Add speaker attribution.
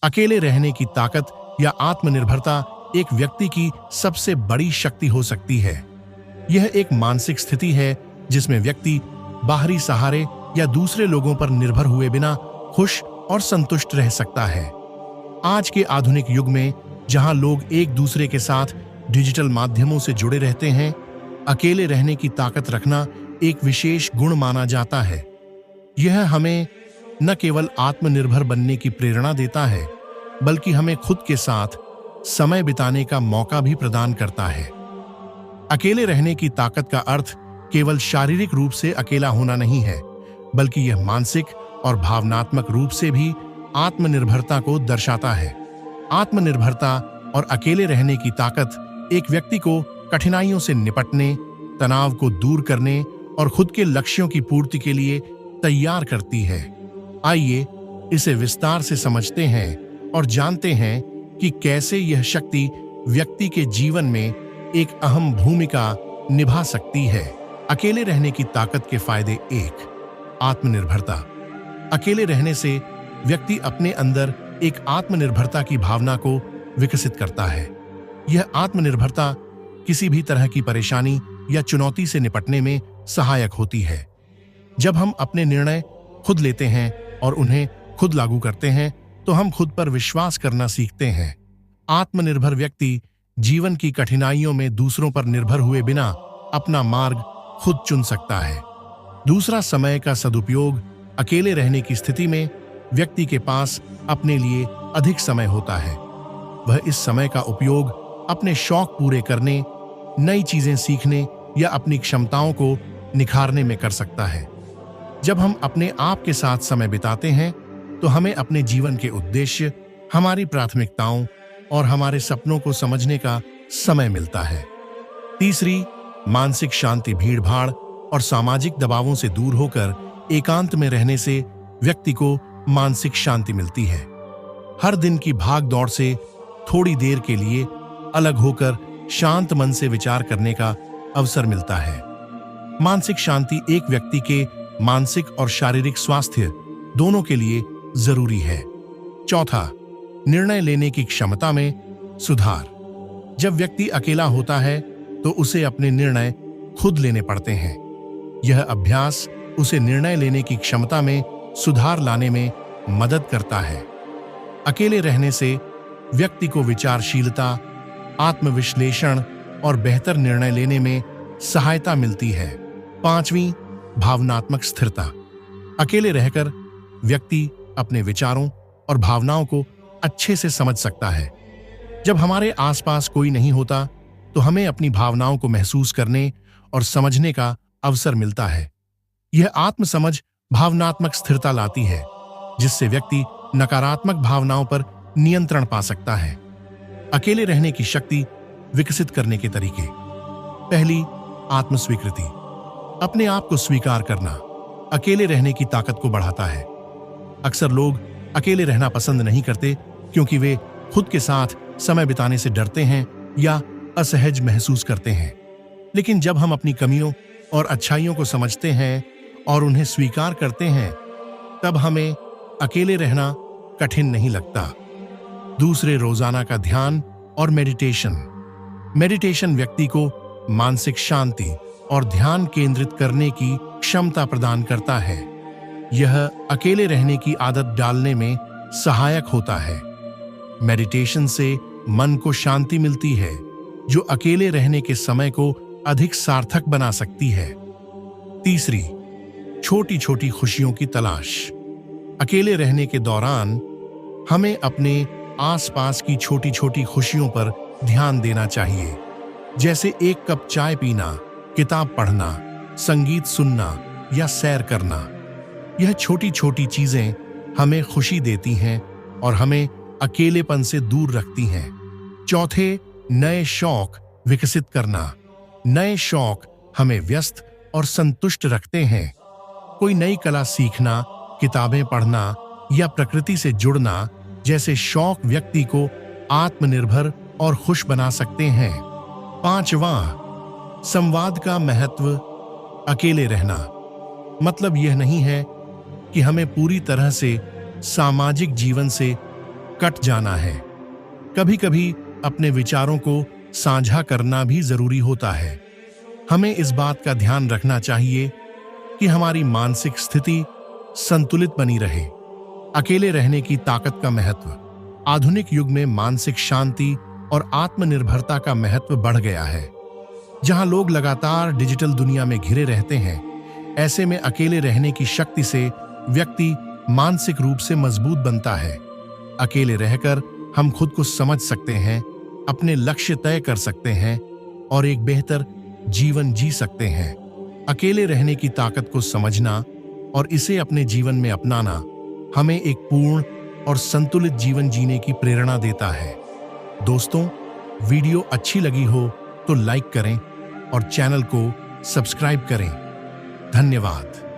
Speaker 1: अकेले रहने की ताकत या आत्मनिर्भरता एक व्यक्ति की सबसे बड़ी शक्ति हो सकती है। यह एक मानसिक स्थिति है जिसमें व्यक्ति बाहरी सहारे या दूसरे लोगों पर निर्भर हुए बिना खुश और संतुष्ट रह सकता है। आज के आधुनिक युग में जहां लोग एक दूसरे के साथ डिजिटल माध्यमों से जुड़े रहते हैं, अकेले रहने की ताकत रखना एक विशेष गुण माना जाता है। यह हमें न केवल आत्मनिर्भर बनने की प्रेरणा देता है, बल्कि हमें खुद के साथ समय बिताने का मौका भी प्रदान करता है। अकेले रहने की ताकत का अर्थ केवल शारीरिक रूप से अकेला होना नहीं है, बल्कि यह मानसिक और भावनात्मक रूप से भी आत्मनिर्भरता को दर्शाता है। आत्मनिर्भरता और अकेले रहने की ताकत एक व्यक्ति को कठिनाइयों से निपटने, तनाव को दूर करने और खुद के लक्ष्यों की पूर्ति के लिए तैयार करती है। आइए इसे विस्तार से समझते हैं और जानते हैं कि कैसे यह शक्ति व्यक्ति के जीवन में एक अहम भूमिका निभा सकती है। अकेले रहने की ताकत के फायदे। 1. आत्मनिर्भरता। अकेले रहने से व्यक्ति अपने अंदर एक आत्मनिर्भरता की भावना को विकसित करता है। यह आत्मनिर्भरता किसी भी तरह की परेशानी या चुनौती से निपटने में सहायक होती है। जब हम अपने निर्णय खुद लेते हैं और उन्हें खुद लागू करते हैं, तो हम खुद पर विश्वास करना सीखते हैं। आत्मनिर्भर व्यक्ति जीवन की कठिनाइयों में दूसरों पर निर्भर हुए बिना अपना मार्ग खुद चुन सकता है। दूसरा, समय का सदुपयोग। अकेले रहने की स्थिति में व्यक्ति के पास अपने लिए अधिक समय होता है। वह इस समय का उपयोग अपने शौक पूरे करने, नई चीजें सीखने या अपनी क्षमताओं को निखारने में कर सकता है। जब हम अपने आप के साथ समय बिताते हैं, तो हमें अपने जीवन के उद्देश्य, हमारी प्राथमिकताओं और हमारे सपनों को समझने का समय मिलता है। तीसरी, मानसिक शांति। भीड़भाड़ और सामाजिक दबावों से दूर होकर एकांत में रहने से व्यक्ति को मानसिक शांति मिलती है। हर दिन की भाग दौड़ से थोड़ी देर के लिए अलग होकर शांत मन से विचार करने का अवसर मिलता है। मानसिक शांति एक व्यक्ति के मानसिक और शारीरिक स्वास्थ्य दोनों के लिए जरूरी है। चौथा, निर्णय लेने की क्षमता में सुधार। जब व्यक्ति अकेला होता है, तो उसे अपने निर्णय खुद लेने पड़ते हैं। यह अभ्यास उसे निर्णय लेने की क्षमता में सुधार लाने में मदद करता है। अकेले रहने से व्यक्ति को विचारशीलता, आत्मविश्लेषण और बेहतर निर्णय लेने में सहायता मिलती है। पांचवीं, भावनात्मक स्थिरता। अकेले रहकर व्यक्ति अपने विचारों और भावनाओं को अच्छे से समझ सकता है। जब हमारे आसपास कोई नहीं होता, तो हमें अपनी भावनाओं को महसूस करने और समझने का अवसर मिलता है। यह आत्मसमझ भावनात्मक स्थिरता लाती है, जिससे व्यक्ति नकारात्मक भावनाओं पर नियंत्रण पा सकता है। अकेले रहने की शक्ति विकसित करने के तरीके। पहली, आत्मस्वीकृति। अपने आप को स्वीकार करना अकेले रहने की ताकत को बढ़ाता है। अक्सर लोग अकेले रहना पसंद नहीं करते, क्योंकि वे खुद के साथ समय बिताने से डरते हैं या असहज महसूस करते हैं। लेकिन जब हम अपनी कमियों और अच्छाइयों को समझते हैं और उन्हें स्वीकार करते हैं, तब हमें अकेले रहना कठिन नहीं लगता। दूसरे, रोजाना का ध्यान और मेडिटेशन। मेडिटेशन व्यक्ति को मानसिक शांति और ध्यान केंद्रित करने की क्षमता प्रदान करता है। यह अकेले रहने की आदत डालने में सहायक होता है। मेडिटेशन से मन को शांति मिलती है, जो अकेले रहने के समय को अधिक सार्थक बना सकती है। तीसरी, छोटी छोटी खुशियों की तलाश। अकेले रहने के दौरान हमें अपने आसपास की छोटी छोटी खुशियों पर ध्यान देना चाहिए, जैसे एक कप चाय पीना, किताब पढ़ना, संगीत सुनना या सैर करना। यह छोटी छोटी चीजें हमें खुशी देती हैं और हमें अकेलेपन से दूर रखती हैं। चौथे, नए शौक विकसित करना। नए शौक हमें व्यस्त और संतुष्ट रखते हैं। कोई नई कला सीखना, किताबें पढ़ना या प्रकृति से जुड़ना जैसे शौक व्यक्ति को आत्मनिर्भर और खुश बना सकते हैं। पांचवां, संवाद का महत्व। अकेले रहना मतलब यह नहीं है कि हमें पूरी तरह से सामाजिक जीवन से कट जाना है। कभी कभी अपने विचारों को साझा करना भी जरूरी होता है। हमें इस बात का ध्यान रखना चाहिए कि हमारी मानसिक स्थिति संतुलित बनी रहे। अकेले रहने की ताकत का महत्व। आधुनिक युग में मानसिक शांति और आत्मनिर्भरता का महत्व बढ़ गया है। जहां लोग लगातार डिजिटल दुनिया में घिरे रहते हैं, ऐसे में अकेले रहने की शक्ति से व्यक्ति मानसिक रूप से मजबूत बनता है। अकेले रहकर हम खुद को समझ सकते हैं, अपने लक्ष्य तय कर सकते हैं और एक बेहतर जीवन जी सकते हैं। अकेले रहने की ताकत को समझना और इसे अपने जीवन में अपनाना हमें एक पूर्ण और संतुलित जीवन जीने की प्रेरणा देता है। दोस्तों, वीडियो अच्छी लगी हो तो लाइक करें और चैनल को सब्सक्राइब करें। धन्यवाद।